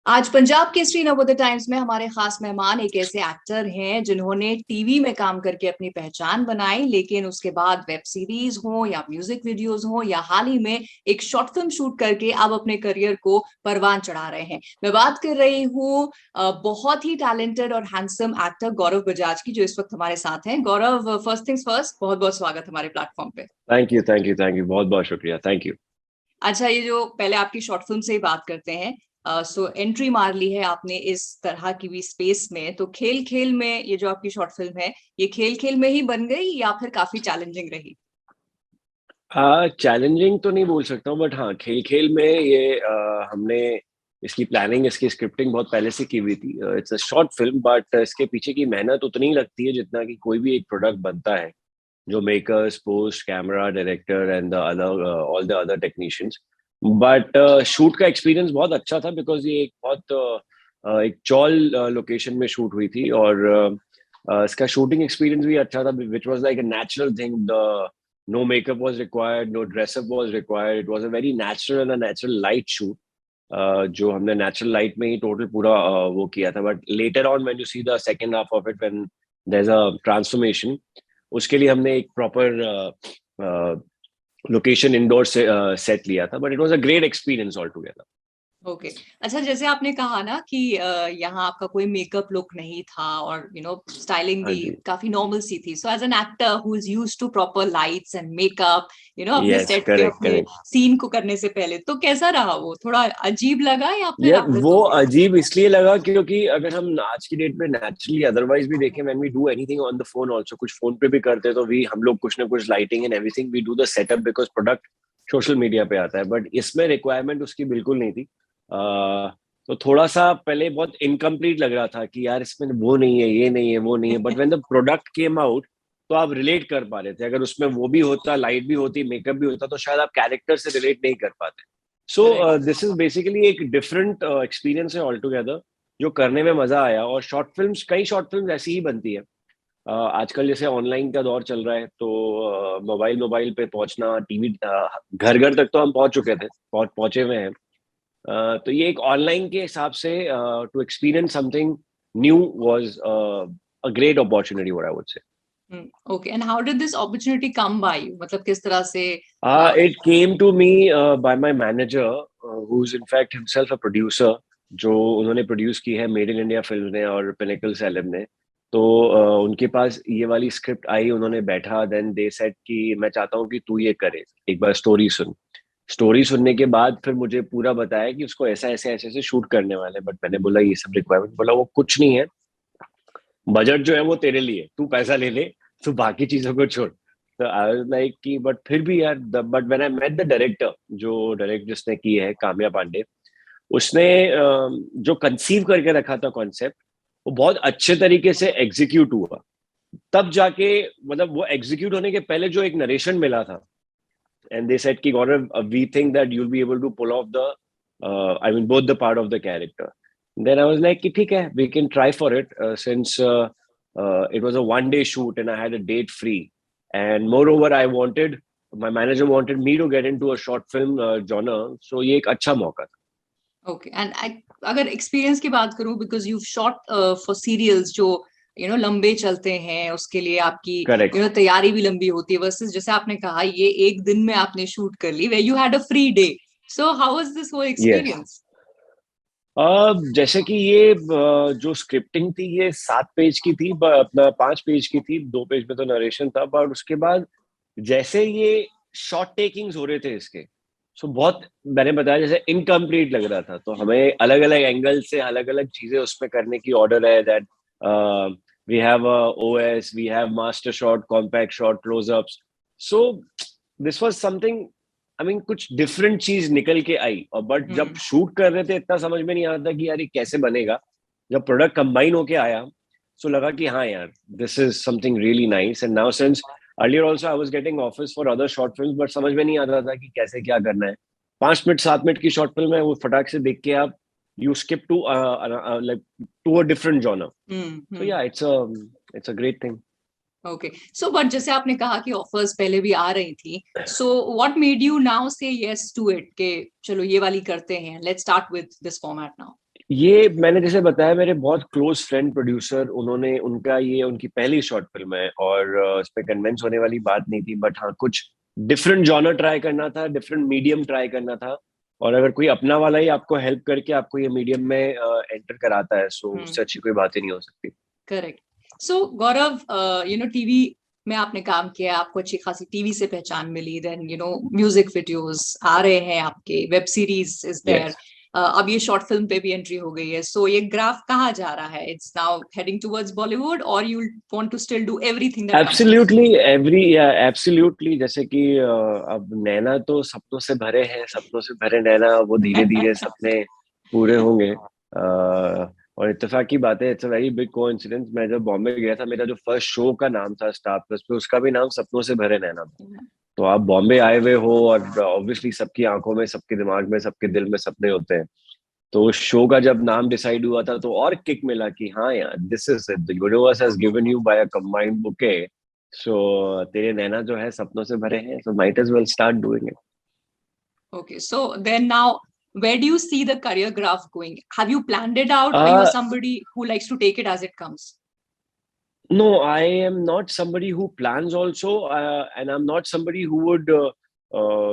आज पंजाब केसरी नवोदय टाइम्स में हमारे खास मेहमान एक ऐसे एक्टर हैं जिन्होंने टीवी में काम करके अपनी पहचान बनाई, लेकिन उसके बाद वेब सीरीज हो या म्यूजिक वीडियोस हो या हाल ही में एक शॉर्ट फिल्म शूट करके अब अपने करियर को परवान चढ़ा रहे हैं। मैं बात कर रही हूँ बहुत ही टैलेंटेड और हैंडसम एक्टर गौरव बजाज की, जो इस वक्त हमारे साथ हैं। गौरव, फर्स्ट थिंग्स फर्स्ट, बहुत बहुत स्वागत हमारे प्लेटफॉर्म पे। Thank you, thank you, thank you, बहुत बहुत शुक्रिया, थैंक यू। अच्छा, ये जो पहले आपकी शॉर्ट फिल्म से ही बात करते हैं, सो एंट्री मार ली है आपने इस तरह की भी स्पेस में, तो खेल खेल में ये जो आपकी शॉर्ट फिल्म है, ये खेल खेल में ही बन गई या फिर काफी चैलेंजिंग रही? चैलेंजिंग तो नहीं बोल सकता हूँ, बट हाँ, खेल खेल में ये हमने इसकी प्लानिंग, इसकी स्क्रिप्टिंग बहुत पहले से की हुई थी। It's a short film, but इसके पीछे की मेहनत उतनी ही लगती है जितना कि कोई भी एक प्रोडक्ट बनता है, जो makers, post, camera, director and the other all the other technicians. But shoot का एक्सपीरियंस बहुत अच्छा था, बिकॉज ये एक बहुत एक चौल लोकेशन में शूट हुई थी, और इसका शूटिंग एक्सपीरियंस भी अच्छा था, which was like a natural thing. The no makeup was required, no dress up was required. It was a very natural and a natural light shoot. जो हमने नेचुरल लाइट में ही टोटल पूरा वो किया था, but later on when you see the second half of it, when there is a transformation, उसके लिए हमने एक प्रॉपर लोकेशन इंडोर से सेट लिया था, but it was a great experience all together. Okay. अच्छा, जैसे आपने कहा ना कि यहाँ आपका कोई मेकअप लुक नहीं था और स्टाइलिंग हाँ भी जी। काफी नॉर्मल सी थी। So as an actor who is used to proper lights and makeup, अपने यस, सेट पे करेक्ट, अपने करेक्ट। सीन को करने से पहले, तो कैसा रहा? वो थोड़ा अजीब लगा या फिर यार, आप वो हो गए? अजीब इसलिए लगा क्योंकि अगर हम आज की डेट में नेचुरली अदरवाइज भी देखें, when we do anything on the phone also, कुछ फोन पे भी करते हैं, तो वी हम लोग कुछ ना कुछ lighting and everything we do the setup, because product social media पे आता है, बट इसमें रिक्वायरमेंट उसकी बिल्कुल नहीं थी। तो थोड़ा सा पहले बहुत इनकम्प्लीट लग रहा था कि यार इसमें वो नहीं है, ये नहीं है, वो नहीं है, but when the product came out, तो आप रिलेट कर पा रहे थे। अगर उसमें वो भी होता, लाइट भी होती, मेकअप भी होता, तो शायद आप कैरेक्टर से रिलेट नहीं कर पाते। So correct. This is basically एक डिफरेंट एक्सपीरियंस है ऑल टुगेदर, जो करने में मजा आया। और शॉर्ट फिल्म्स, कई शॉर्ट फिल्म्स ऐसी ही बनती है। आजकल जैसे ऑनलाइन का दौर चल रहा है, तो मोबाइल मोबाइल पे पहुंचना, टीवी घर घर तक तो हम पहुंच चुके थे, पहुंचे हुए हैं। तो ये एक ऑनलाइन के हिसाब से to experience something new was a great opportunity, what I would say. Okay, and how did this opportunity come by? मतलब किस तरह से? It came to me by my manager, who's in fact himself a producer, जो उन्होंने produce की है made in India film ने और पिनेकल सेलेब ने। तो उनके पास ये वाली स्क्रिप्ट आई, उन्होंने बैठा, देन दे सेड कि मैं चाहता हूँ कि तू ये करे, एक बार स्टोरी सुन। स्टोरी सुनने के बाद फिर मुझे पूरा बताया कि उसको ऐसा ऐसे ऐसे ऐसे शूट करने वाले हैं, बट मैंने बोला ये सब रिक्वायरमेंट, बोला वो कुछ नहीं है, बजट जो है वो तेरे लिए, तू पैसा ले ले, तू बाकी चीजों को छोड़। तो आई वाज लाइक कि बट फिर भी यार, but when I met the director, जो डायरेक्ट जिसने की है, काम्या पांडे, उसने जो कंसीव करके रखा था कॉन्सेप्ट, वो बहुत अच्छे तरीके से एग्जीक्यूट हुआ। तब जाके, मतलब वो एग्जीक्यूट होने के पहले जो एक नरेशन मिला था, एंड दे सेड कि Gaurav, we think that you will be able to pull off the, I mean both the part of the character. Then I was like कि ठीक है, we can try for it, since it was a one day shoot and I had a date free. And moreover, my manager wanted me to get into a short film genre. So ये एक अच्छा मौका था। Okay, and अगर experience की बात करूं, because you shot for serials जो लंबे चलते हैं, उसके लिए आपकी करेक्ट। तैयारी भी लंबी होती है, वर्सेस जैसे आपने कहा ये एक दिन में आपने शूट कर ली, way you had a free day. So how was this whole yes. Experience? जैसे कि ये जो स्क्रिप्टिंग थी, ये 7 पेज की थी, अपना 5 पेज की थी, 2 पेज में तो नरेशन था, बट उसके बाद जैसे ये शॉर्ट टेकिंग्स हो रहे थे इसके, सो बहुत, मैंने बताया जैसे इनकम्प्लीट लग रहा था, तो हमें अलग अलग एंगल से अलग अलग चीजें उसमें करने की ऑर्डर है, that we have OS, we have master shot, compact shot, closeups. So this was something, I mean कुछ डिफरेंट चीज निकल के आई। और बट जब शूट कर रहे थे, इतना समझ में नहीं आता कि यार ये कैसे बनेगा। जब प्रोडक्ट कंबाइन होके आया, सो लगा कि हाँ यार, this is something really nice. And now since earlier also I was getting offers for other short films, but समझ में नहीं आता था कि कैसे क्या करना है। 5 मिनट 7 मिनट की शॉर्ट फिल्म है, वो फटाक से देख के आप you skip to like to a different genre. So yeah, it's a great thing. Okay, so but जैसे आपने कहा कि ऑफर्स पहले भी आ रही थी, so what made you now से यस टू इट, के चलो ये वाली करते हैं, let's start with this format now? ये मैंने जैसे बताया, मेरे बहुत क्लोज फ्रेंड प्रोड्यूसर, उन्होंने उनकी पहली शॉर्ट फिल्म है, और इस पे कन्विंस होने वाली बात नहीं थी, बट हाँ कुछ डिफरेंट जॉनर ट्राई करना था, डिफरेंट मीडियम ट्राई करना था। और अगर कोई अपना वाला ही आपको हेल्प करके आपको ये मीडियम में एंटर कराता है, सो उससे अच्छी कोई बात ही नहीं हो सकती। करेक्ट। सो गौरव, टीवी में आपने काम किया, आपको अच्छी खासी टीवी से पहचान मिली, देन म्यूजिक वीडियोस आ रहे हैं आपके, web series is there, yes, अब ये शॉर्ट फिल्म पे भी एंट्री हो गई है। सो ये ग्राफ कहाँ जा रहा है? It's now heading towards Bollywood, और you want to still do everything that comes to absolutely, absolutely. जैसे कि अब नैना तो सपनों से भरे हैं, सपनों से भरे नैना, वो धीरे धीरे सपने पूरे होंगे। और इत्तेफाक की बात है, it's a very big coincidence, मैं जब बॉम्बे गया था, मेरा जो फर्स्ट शो का नाम था स्टार प्लस पे, उसका भी नाम सपनों से भरे नैना था। तो आप बॉम्बे आए हुए हो, और ऑब्वियसली सबकी आंखों में, सबके दिमाग में, सबके दिल में सपने होते हैं। तो उस शो का जब नाम डिसाइड हुआ था, तो और किक मिला कि हाँ यार, this is it, the universe has given you by a combined bouquet. So तेरे नैना जो है सपनों से भरे हैं, so might as well start doing it. Okay, so then now, where do you see the career graph going? Have you planned it out? Are you uh somebody who likes to take it as it comes? no, I am not somebody who plans also, and I'm not somebody who would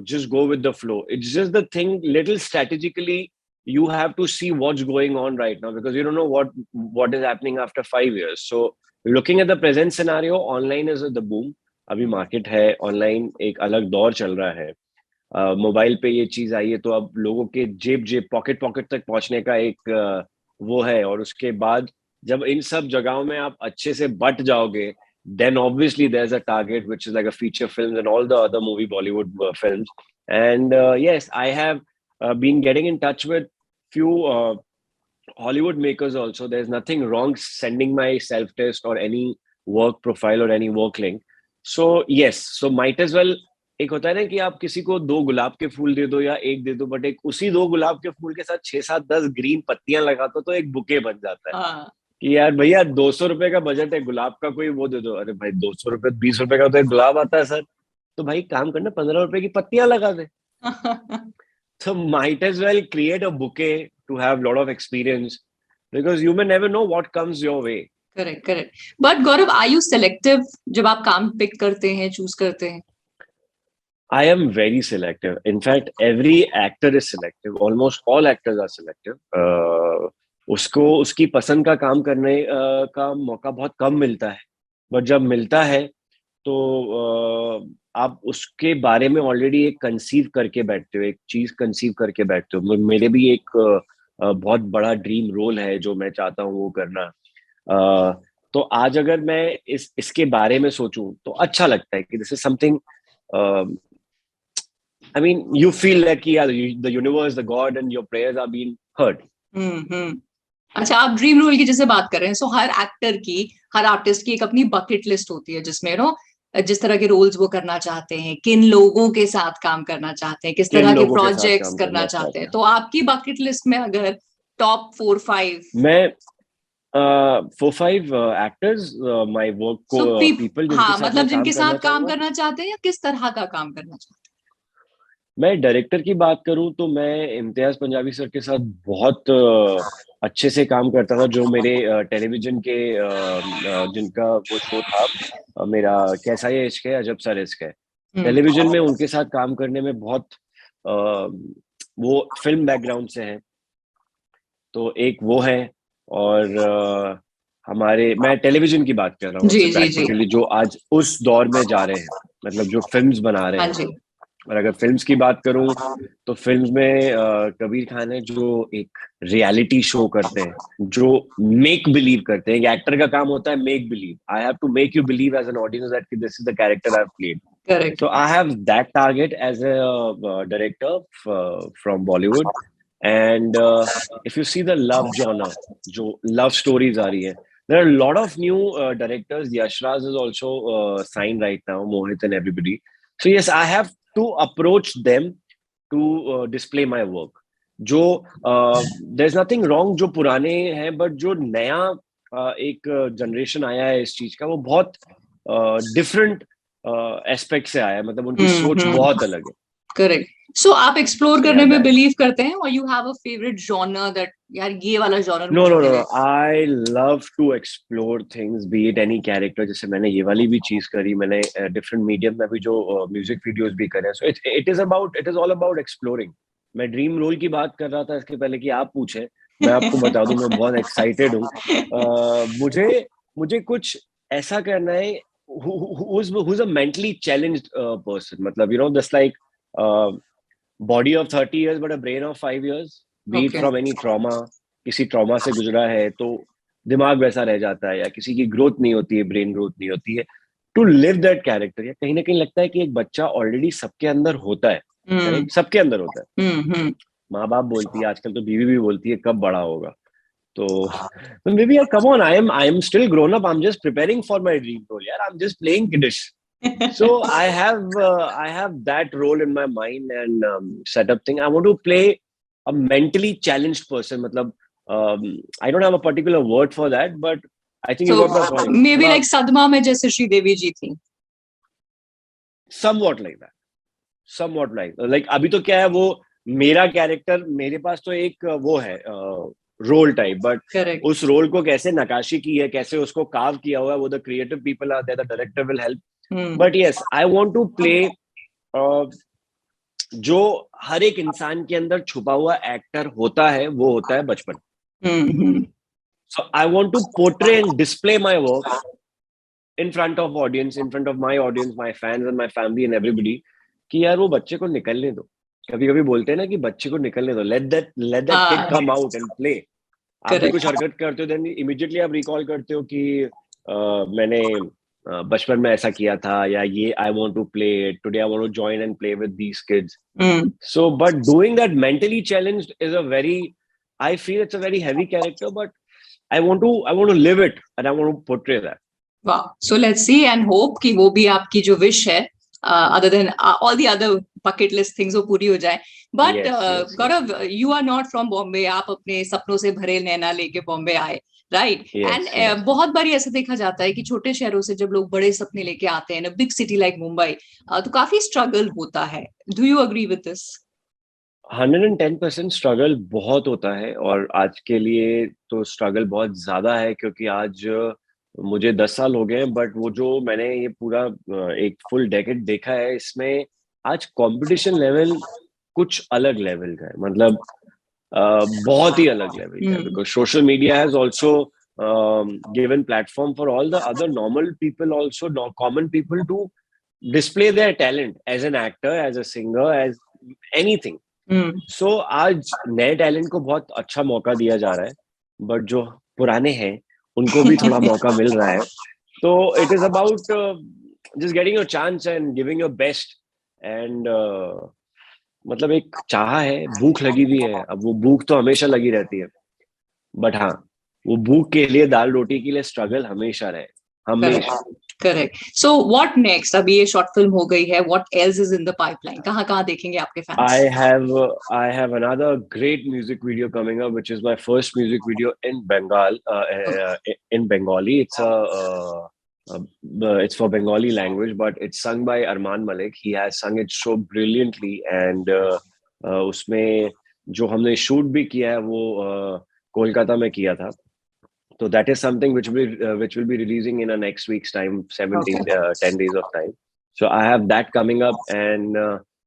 just go with the flow. It's just the thing, little strategically you have to see what's going on right now, because you don't know what is happening after 5 years. So looking at the present scenario, online is the boom. अभी market है, online एक अलग दौर चल रहा है। Mobile पे ये चीज आई है, तो अब लोगों के जेब जेब पॉकेट पॉकेट तक पहुंचने का एक वो है। और उसके बाद जब इन सब जगहों में आप अच्छे से बट जाओगे, then obviously there's a target which is like a feature films and all the other movie Bollywood films. And yes, I have been getting in touch with few Hollywood makers also. There's nothing wrong sending my self test or any work profile or any work link. So yes, so might as well, एक होता है ना कि आप किसी को 2 गुलाब के फूल दे दो या एक दे दो, बट एक उसी 2 गुलाब के फूल के साथ 6 7 10 ग्रीन पत्तियां लगा दो, तो एक बुके बन जाता है। हाँ। कि यार भैया, 200 रुपए का बजट है, गुलाब का कोई वो दे दो। अरे भाई, 200 रुपए, 20 रुपए का तो एक गुलाब आता है सर। तो भाई काम करना, 15 रुपए की पत्तियां लगा दे। So might as well create a bouquet to have a lot of experience, because you may never know what comes your way. Correct, correct. But Gaurav, are you selective जब आप काम पिक करते हैं, चूज करते हैं? I am very selective. In fact, every actor is selective. Almost all actors are selective. उसको उसकी पसंद का काम करने का मौका बहुत कम मिलता है, बट जब मिलता है तो आप उसके बारे में ऑलरेडी एक कंसीव करके बैठते हो, एक चीज कंसीव करके बैठते हो। मेरे भी एक बहुत बड़ा ड्रीम रोल है जो मैं चाहता हूँ वो करना। तो आज अगर मैं इसके बारे में सोचूं, तो अच्छा लगता है कि this is something, I mean, you feel like yeah, the universe, the God, and your prayers are being heard. हम्म। अच्छा, आप ड्रीम रोल की जैसे बात कर रहे हैं, सो हर एक्टर की, हर आर्टिस्ट की एक अपनी बकेट लिस्ट होती है, जिसमें जिस तरह के रोल्स वो करना चाहते हैं, किन लोगों के साथ काम करना चाहते हैं, किस किन तरह के लोगों के साथ प्रोजेक्ट्स काम करना करना चाहते चाहते हैं। हैं? तो आपकी बकेट लिस्ट में अगर टॉप 4 5, मैं 4 5 एक्टर्स, माय वर्क को, सो पीपल जिनके हाँ, साथ मैं मतलब काम जिनके करना साथ काम चाहूंगा। करना चाहते हैं, या किस तरह का काम करना चाहते मैं डायरेक्टर की बात करूं तो मैं इम्तियाज पंजाबी सर के साथ बहुत अच्छे से काम करता था, जो मेरे टेलीविजन के जिनका वो शो था, मेरा कैसा ये इश्क है, अजब सा रिस्क है। हैं? टेलीविजन में उनके साथ काम करने में बहुत वो फिल्म बैकग्राउंड से हैं, तो एक वो है। और मैं टेलीविजन की बात कर रहा हूँ जी, आपसे, जी, जी। प्रैक्टिकली जो आज उस दौर में जा रहे हैं, मतलब जो फिल्म्स बना रहे हाँ हैं। जी। और अगर फिल्म्स की बात करूं, तो फिल्म्स में कबीर खान है, जो एक रियलिटी शो करते हैं, जो मेक बिलीव करते हैं। एक एक्टर का काम होता है make believe, I have to make you believe as an audience that this is the character I have played. Correct. So I have that target as a director from Bollywood. And if you see the love genre, जो love stories आ रही है, there are a lot of new directors. Yashraj is also signed right now, Mohit and everybody. So yes, I have to approach them to display my work. जो there's nothing wrong जो पुराने हैं, but जो नया एक generation आया है इस चीज का, वो बहुत डिफरेंट एस्पेक्ट से आया है, मतलब उनकी सोच हम्म। बहुत अलग है। करेक्ट। सो आप एक्सप्लोर So करने yeah, में that. बिलीव करते हैं, और you have a favourite genre that यार ये वाला जॉनर No, मुझे no, no, मिले? no. I love to explore things, be it any character. जैसे मैंने ये वाली भी चीज करी, मैंने different medium में भी जो music videos भी करे. So it is all about exploring. मैं ड्रीम रोल की बात कर रहा था इसके पहले कि आप पूछे. मैं आपको बता दूं, मैं बहुत एक्साइटेड हूँ. मुझे मुझे कुछ ऐसा करना है who's a mentally challenged person. मतलब just like uh, body of 30 years but a brain of 5 years, be it okay, from any trauma. किसी ट्रॉमा से गुजरा है तो दिमाग वैसा रह जाता है, या किसी की ग्रोथ नहीं होती है, ब्रेन ग्रोथ नहीं होती है. टू लिव दैट कैरेक्टर, या कहीं ना कहीं लगता है कि एक बच्चा ऑलरेडी सबके अंदर होता है. हम्म करेक्ट, सबके अंदर होता है. हम्म. माँ बाप बोलती है, आजकल तो बीवी भी बोलती है कब बड़ा होगा. तो मे बी यार, come on, I am still grown up. I am just preparing for my dream role. यार, I am just playing kiddish. So I have that role in my mind, and set up thing. I want to play a mentally challenged person. मतलब I don't have a particular word for that, but I think so you got my point. May be थोड़ा like सदमा में जैसे श्रीदेवी जी थी. somewhat like that, somewhat like अभी तो क्या है, वो मेरा कैरेक्टर, मेरे पास तो एक वो है रोल टाइप, बट करेक्ट. उस रोल को कैसे नकाशी की है, कैसे उसको कार्व किया हुआ है, वो the creative people are there, the director will help. But yes, I want to play जो हर एक इंसान के अंदर छुपा हुआ एक्टर होता है, वो होता है बचपन. Hmm. So I want to portray and display my work in front of audience, in front of my audience, my fans and my family and everybody, कि यार वो बच्चे को निकलने दो. कभी कभी बोलते हैं ना कि बच्चे को निकलने दो, let that kid come out and play. आप भी कुछ करेक्ट. हरकत करते हो, देन इमीडिएटली आप रिकॉल करते हो कि मैंने बचपन में ऐसा किया था, या ये I want to play it today, I want to join and play with these kids. So, but doing that mentally challenged is I feel it's a very heavy character, but I want to live it, and I want to portray that. वाह. So let's see and hope कि वो भी आपकी जो wish है, other than all the other bucket list things, वो पूरी हो जाए. But Yes, yes, yes, Gaurav, you are not from Bombay. आप अपने सपनों से भरे नैना लेके बॉम्बे आए, राइट? yes, and yes. बहुत बारी ऐसा देखा जाता है कि छोटे शहरों से जब लोग बड़े सपने लेके आते हैं ना, बिग सिटी लाइक मुंबई, तो काफी स्ट्रगल होता है. Do you agree with this? 110% struggle बहुत होता है, और आज के लिए तो स्ट्रगल बहुत ज्यादा है, क्योंकि आज मुझे 10 साल हो गए हैं, बट वो जो मैंने ये पूरा एक फुल डेकेड देखा है, इसमें आज कंपटीशन लेवल कुछ अलग लेवल का है. मतलब बहुत ही अलग लेवल का है, because social media has also given platform for all the other normal people, also common people, to display their talent as an actor, as a singer, as anything. So आज नए talent को बहुत अच्छा मौका दिया जा रहा है, बट जो पुराने हैं उनको भी थोड़ा मौका मिल रहा है. तो it is about just getting your chance and giving your best. And मतलब एक चाह है, भूख लगी हुई है. अब वो भूख तो हमेशा लगी रहती है, बट हाँ, वो भूख के लिए, दाल रोटी के लिए स्ट्रगल हमेशा रहे, हमेशा. करेक्ट. So what next? अभी ये शॉर्ट फिल्म हो गई है, what else is in the pipeline? कहाँ कहाँ देखेंगे आपके fans? I have another great music video coming up, which is my first music video in Bengal, in Bengali. It's for Bengali language, but it's sung by Arman Malik. He has sung it so brilliantly, and उसमें जो हमने shoot भी किया है वो कोलकाता में किया था. So that is something which will be releasing in a next week's time, 10 days of time. So I have that coming up, and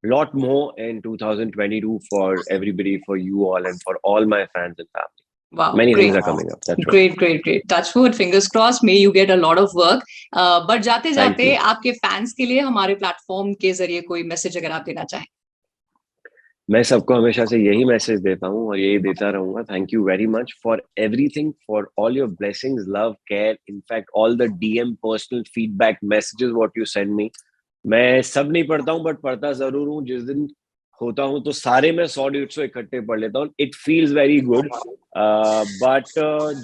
lot more in 2022 for everybody, for you all, and for all my fans and family. Wow, Many great. things are coming up. That's right. Great. Touch wood, fingers crossed. May you get a lot of work. But जाते Thank जाते you. आपके fans के लिए हमारे platform के जरिए कोई message अगर आप देना चाहें? मैं सबको हमेशा से यही मैसेज देता हूँ और यही देता रहूंगा. Thank you very much for everything, for all your blessings, love, care, in fact all the DM, personal feedback, messages what you send me. मैं सब नहीं पढ़ता हूँ, बट पढ़ता जरूर हूँ. जिस दिन होता हूँ तो सारे मैं 100-150 इकट्ठे पढ़ लेता हूँ. It feels very good, but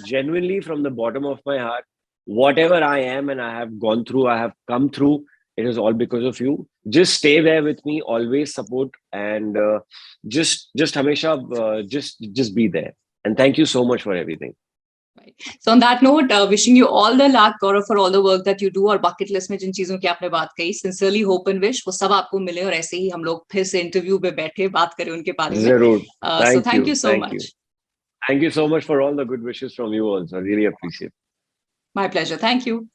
genuinely from the bottom of my heart, whatever I am and I have gone through, I have come through, it is all because of you. Just stay there with me, always support, and just hamesha just be there. And thank you so much for everything. Right. So on that note, wishing you all the luck, Gaurav, for all the work that you do, और bucket list में जिन चीजों की आपने बात कही, sincerely hope and wish वो सब आपको मिले और ऐसे ही हम लोग फिर से इंटरव्यू पे बैठे बात करें उनके बारे में. जरूर. So thank you so much. Thank you so much for all the good wishes from you also. I really appreciate it. My pleasure. Thank you.